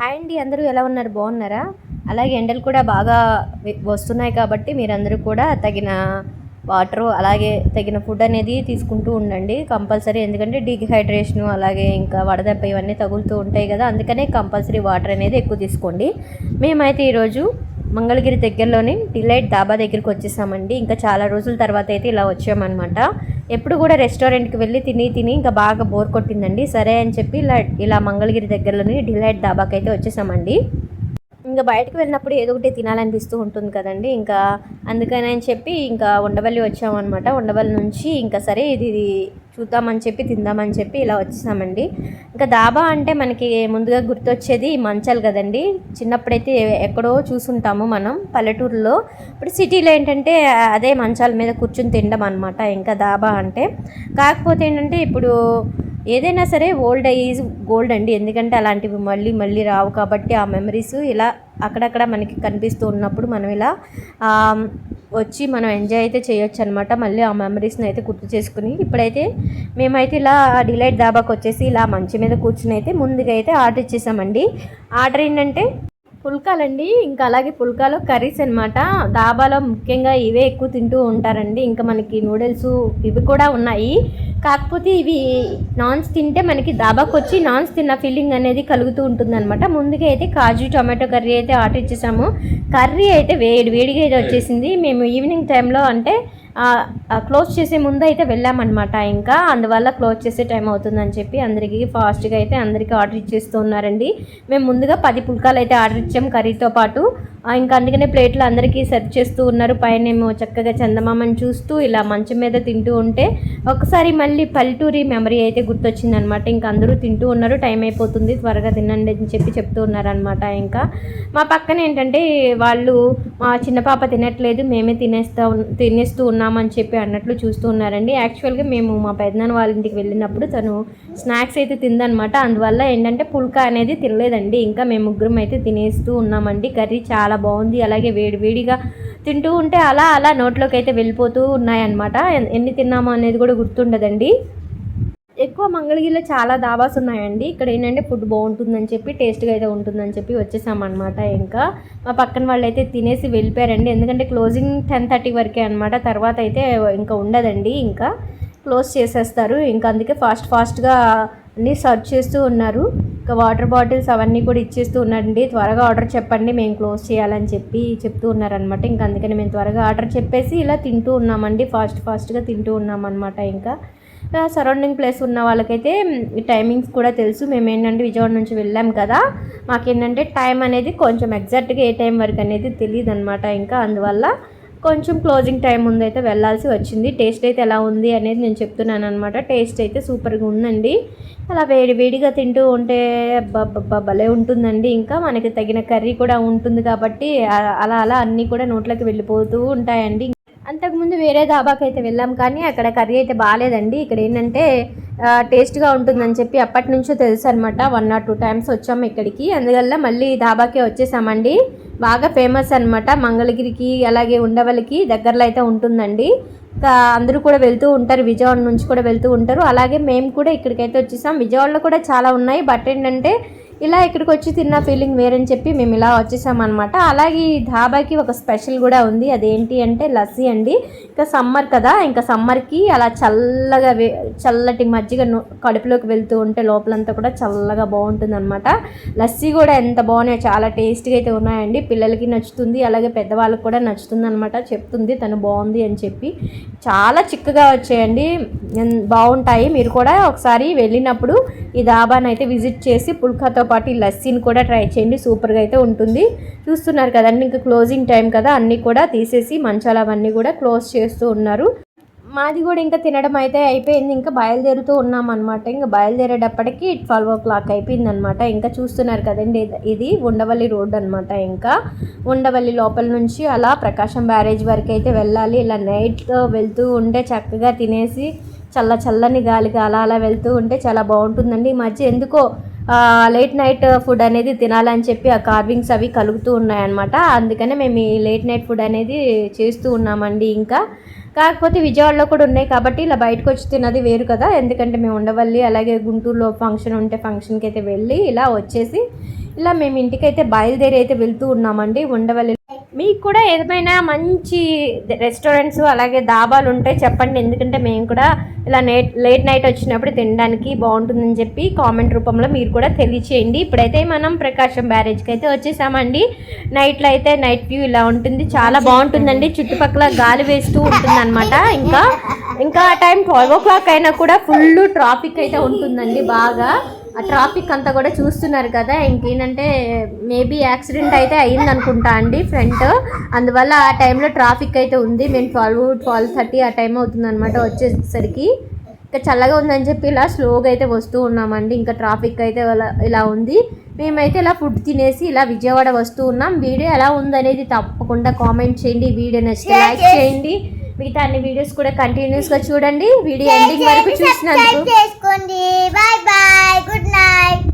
Hi అండి, అందరూ ఎలా ఉన్నారు? బాగున్నారా? అలాగే ఎండలు కూడా బాగా వస్తున్నాయి కాబట్టి మీరందరూ కూడా తగిన వాటరు అలాగే తగిన ఫుడ్ అనేది తీసుకుంటూ ఉండండి కంపల్సరీ. ఎందుకంటే డీహైడ్రేషను అలాగే ఇంకా వడదెబ్బ ఇవన్నీ తగులుతూ ఉంటాయి కదా, అందుకనే కంపల్సరీ వాటర్ అనేది ఎక్కువ తీసుకోండి. మేమైతే ఈరోజు మంగళగిరి దగ్గరలోని డిలైట్ ధాబా దగ్గరికి వచ్చేసామండి. ఇంకా చాలా రోజుల తర్వాత అయితే ఇలా వచ్చామన్నమాట. ఎప్పుడు కూడా రెస్టారెంట్కి వెళ్ళి తిని ఇంకా బాగా బోర్ కొట్టిందండి. సరే అని చెప్పి ఇలా మంగళగిరి దగ్గరలోని డిలైట్ ధాబాకి అయితే వచ్చేసామండి. ఇంకా బయటకు వెళ్ళినప్పుడు ఏదో ఒకటి తినాలనిపిస్తూ ఉంటుంది కదండి. ఇంకా అందుకని చెప్పి ఇంకా ఉండవల్లి వచ్చామన్నమాట. ఉండవల్లి నుంచి ఇంకా సరే ఇది చూద్దామని చెప్పి తిందామని చెప్పి ఇలా వచ్చేసామండి. ఇంకా దాబా అంటే మనకి ముందుగా గుర్తొచ్చేది మంచాలు కదండి. చిన్నప్పుడైతే ఎక్కడో చూసుంటాము మనం పల్లెటూరులో. ఇప్పుడు సిటీలో ఏంటంటే అదే మంచాల మీద కూర్చుని తినడం అనమాట ఇంకా దాబా అంటే. కాకపోతే ఏంటంటే ఇప్పుడు ఏదైనా సరే ఓల్డ్ ఈజ్ గోల్డ్ అండి. ఎందుకంటే అలాంటివి మళ్ళీ మళ్ళీ రావు కాబట్టి ఆ మెమరీస్ ఇలా అక్కడక్కడ మనకి కనిపిస్తూ ఉన్నప్పుడు మనం ఇలా వచ్చి మనం ఎంజాయ్ అయితే చేయొచ్చు అనమాట. మళ్ళీ ఆ మెమరీస్ని అయితే గుర్తు చేసుకుని ఇప్పుడైతే మేమైతే ఇలా డిలైట్ దాబాకి వచ్చేసి ఇలా మంచి మీద కూర్చుని అయితే ముందుగా అయితే ఆర్డర్ ఇచ్చేసామండి. ఆర్డర్ ఏంటంటే పుల్కాలండి. ఇంకా అలాగే పుల్కాలో కర్రీస్ అనమాట. దాబాలో ముఖ్యంగా ఇవే ఎక్కువ తింటూ ఉంటారండి. ఇంకా మనకి నూడిల్స్ ఇవి కూడా ఉన్నాయి. కాకపోతే ఇవి నాన్స్ తింటే మనకి దాబాకు వచ్చి నాన్స్ తిన్న ఫీలింగ్ అనేది కలుగుతూ ఉంటుందన్నమాట. ముందుగా అయితే కాజు టొమాటో కర్రీ అయితే ఆర్డర్ ఇచ్చేసాము. కర్రీ అయితే వేడిగా అయితే వచ్చేసింది. మేము ఈవినింగ్ టైంలో అంటే క్లోజ్ చేసే ముందు అయితే వెళ్ళామన్నమాట. ఇంకా అందువల్ల క్లోజ్ చేసే టైం అవుతుందని చెప్పి అందరికీ ఫాస్ట్గా అయితే అందరికీ ఆర్డర్ ఇచ్చేస్తూ ఉన్నారండి. మేము ముందుగా 10 పుల్కాలు అయితే ఆర్డర్ ఇచ్చాము కర్రీతో పాటు. ఇంకా అందుకనే ప్లేట్లు అందరికీ సర్వ్ చేస్తూ ఉన్నారు. పైనేమో చక్కగా చందమామని చూస్తూ ఇలా మంచం మీద తింటూ ఉంటే ఒకసారి మళ్ళీ పల్లెటూరి మెమరీ అయితే గుర్తొచ్చిందనమాట. ఇంకా అందరూ తింటూ ఉన్నారు. టైం అయిపోతుంది, త్వరగా తినండి అని చెప్పి చెప్తూ ఉన్నారనమాట. ఇంకా మా పక్కన ఏంటంటే వాళ్ళు మా చిన్న పాప తినట్లేదు, మేమే తినేస్తూ ఉన్నామని చెప్పి అన్నట్లు చూస్తూ ఉన్నారండి. యాక్చువల్గా మేము మా పెద్దనాన్న వాళ్ళ ఇంటికి వెళ్ళినప్పుడు తను స్నాక్స్ అయితే తిందనమాట. అందువల్ల ఏంటంటే పుల్కా అనేది తినలేదండి. ఇంకా మేము ముగ్గురం అయితే తినేస్తూ ఉన్నామండి. కర్రీ చాలా బాగుంది. అలాగే వేడిగా తింటూ ఉంటే అలా నోట్లోకి అయితే వెళ్ళిపోతూ ఉన్నాయన్నమాట. ఎన్ని తిన్నామో అనేది కూడా గుర్తుండదండి. ఎక్కువ మంగళగిరిలో చాలా దాబాస్ ఉన్నాయండి. ఇక్కడ ఏంటంటే ఫుడ్ బాగుంటుందని చెప్పి టేస్ట్గా అయితే ఉంటుందని చెప్పి వచ్చేసామన్నమాట. ఇంకా మా పక్కన వాళ్ళు అయితే తినేసి వెళ్ళిపోయారండి. ఎందుకంటే క్లోజింగ్ 10:30 వరకే అనమాట. తర్వాత అయితే ఇంకా ఉండదండి, ఇంకా క్లోజ్ చేసేస్తారు. ఇంకా అందుకే ఫాస్ట్గా అన్నీ సర్వ్ చేస్తూ ఉన్నారు. ఇంకా వాటర్ బాటిల్స్ అవన్నీ కూడా ఇచ్చేస్తూ ఉన్నారండి. త్వరగా ఆర్డర్ చెప్పండి, మేము క్లోజ్ చేయాలని చెప్పి చెప్తూ ఉన్నారనమాట. ఇంకా అందుకని మేము త్వరగా ఆర్డర్ చెప్పేసి ఇలా తింటూ ఉన్నామండి. ఫాస్ట్గా తింటూ ఉన్నామన్నమాట. ఇంకా సరౌండింగ్ ప్లేస్ ఉన్న వాళ్ళకైతే టైమింగ్స్ కూడా తెలుసు. మేము ఏంటంటే విజయవాడ నుంచి వెళ్ళాం కదా, మాకేంటంటే టైం అనేది కొంచెం ఎగ్జాక్ట్గా ఏ టైం వరకు అనేది తెలియదు అనమాట. ఇంకా అందువల్ల కొంచెం క్లోజింగ్ టైం ముందు అయితే వెళ్ళాల్సి వచ్చింది. టేస్ట్ అయితే ఎలా ఉంది అనేది నేను చెప్తున్నాను అనమాట. టేస్ట్ అయితే సూపర్గా ఉందండి. అలా వేడిగా తింటూ ఉంటే భలే ఉంటుందండి. ఇంకా మనకి తగిన కర్రీ కూడా ఉంటుంది కాబట్టి అలా అన్నీ కూడా నోట్లోకి వెళ్ళిపోతూ ఉంటాయండి. అంతకుముందు వేరే దాబాకి అయితే వెళ్ళాం కానీ అక్కడ కర్రీ అయితే బాగాలేదండి. ఇక్కడ ఏంటంటే టేస్ట్గా ఉంటుందని చెప్పి అప్పటి నుంచో తెలుసు అనమాట. 1 or 2 times వచ్చాము ఇక్కడికి. అందువల్ల మళ్ళీ దాబాకే వచ్చేసామండి. బాగా ఫేమస్ అనమాట మంగళగిరికి అలాగే ఉండవల్లికి దగ్గరలో అయితే ఉంటుందండి. ఇంకా అందరూ కూడా వెళ్తూ ఉంటారు, విజయవాడ నుంచి కూడా వెళ్తూ ఉంటారు. అలాగే మేము కూడా ఇక్కడికైతే వచ్చేసాం. విజయవాడలో కూడా చాలా ఉన్నాయి, బట్ ఏంటంటే ఇలా ఇక్కడికి వచ్చి తిన్న ఫీలింగ్ వేరని చెప్పి మేము ఇలా వచ్చేసామన్నమాట. అలాగే ఈ ధాబాకి ఒక స్పెషల్ కూడా ఉంది. అదేంటి అంటే లస్సీ అండి. ఇంకా సమ్మర్ కదా, ఇంకా సమ్మర్కి అలా చల్లటి మజ్జిగ కడుపులోకి వెళ్తూ ఉంటే లోపలంతా కూడా చల్లగా బాగుంటుంది అనమాట. లస్సీ కూడా ఎంత బాగున్నాయో, చాలా టేస్ట్గా అయితే ఉన్నాయండి. పిల్లలకి నచ్చుతుంది, అలాగే పెద్దవాళ్ళకి కూడా నచ్చుతుంది అనమాట. చెప్తుంది తను బాగుంది అని చెప్పి. చాలా చిక్కగా వచ్చాయండి, బాగుంటాయి. మీరు కూడా ఒకసారి వెళ్ళినప్పుడు ఈ ధాబాని అయితే విజిట్ చేసి పుల్కాతో పాటు ఈ లస్సీని కూడా ట్రై చేయండి. సూపర్గా అయితే ఉంటుంది. చూస్తున్నారు కదండి, ఇంకా క్లోజింగ్ టైం కదా, అన్నీ కూడా తీసేసి మంచాలు అవన్నీ కూడా క్లోజ్ చేస్తూ ఉన్నారు. మాది కూడా ఇంకా తినడం అయితే అయిపోయింది. ఇంకా బయలుదేరుతూ ఉన్నామన్నమాట. ఇంకా బయలుదేరేటప్పటికి 12 o'clock అయిపోయిందనమాట. ఇంకా చూస్తున్నారు కదండి, ఇది ఉండవల్లి రోడ్ అనమాట. ఇంకా ఉండవల్లి లోపల నుంచి అలా ప్రకాశం బ్యారేజ్ వరకు అయితే వెళ్ళాలి. ఇలా నైట్లో వెళ్తూ ఉంటే చక్కగా తినేసి చల్లని గాలికి అలా వెళ్తూ ఉంటే చాలా బాగుంటుందండి. ఈ మధ్య ఎందుకో లేట్ నైట్ ఫుడ్ అనేది తినాలని చెప్పి ఆ కార్వింగ్స్ అవి కలుగుతూ ఉన్నాయన్నమాట. అందుకనే మేము ఈ లేట్ నైట్ ఫుడ్ అనేది చేస్తూ ఉన్నామండి. ఇంకా కాకపోతే విజయవాడలో కూడా ఉన్నాయి కాబట్టి ఇలా బయటకు వచ్చి తిన్నది వేరు కదా. ఎందుకంటే మేము ఉండవల్లి అలాగే గుంటూరులో ఫంక్షన్ ఉంటే ఫంక్షన్కి అయితే వెళ్ళి ఇలా వచ్చేసి ఇలా మేము ఇంటికైతే బయలుదేరి అయితే వెళ్తూ ఉన్నామండి ఉండవల్లి. మీకు కూడా ఏమైనా మంచి రెస్టారెంట్స్ అలాగే దాబాలు ఉంటే చెప్పండి, ఎందుకంటే మేము కూడా ఇలా లేట్ నైట్ వచ్చినప్పుడు తినడానికి బాగుంటుందని చెప్పి కామెంట్ రూపంలో మీరు కూడా తెలియచేయండి. ఇప్పుడైతే మనం ప్రకాశం బ్యారేజ్కి అయితే వచ్చేసామండి. నైట్లో అయితే నైట్ వ్యూ ఇలా ఉంటుంది, చాలా బాగుంటుందండి. చుట్టుపక్కల గాలి వేస్తూ ఉంటుంది అనమాట. ఇంకా టైం 12 o'clock అయినా కూడా ఫుల్ ట్రాఫిక్ అయితే ఉంటుందండి. బాగా ఆ ట్రాఫిక్ అంతా కూడా చూస్తున్నారు కదా. ఇంకేంటంటే మేబీ యాక్సిడెంట్ అయితే అయ్యింది అనుకుంటా అండి ఫ్రంట్, అందువల్ల ఆ టైంలో ట్రాఫిక్ అయితే ఉంది. మేము 12-12:30 ఆ టైం అవుతుంది అనమాట వచ్చేసరికి. ఇంకా చల్లగా ఉందని చెప్పి ఇలా స్లోగా అయితే వస్తూ ఉన్నామండి. ఇంకా ట్రాఫిక్ అయితే ఇలా ఉంది. మేమైతే ఇలా ఫుడ్ తినేసి ఇలా విజయవాడ వస్తూ ఉన్నాం. వీడియో ఎలా ఉందనేది తప్పకుండా కామెంట్ చేయండి. వీడియో నచ్చితే లైక్ చేయండి. మిగతా అన్ని వీడియోస్ కూడా కంటిన్యూస్గా చూడండి. వీడియో ఎండింగ్ వరకు చూసినందుకు చేసుకోండి. Bye bye, good night.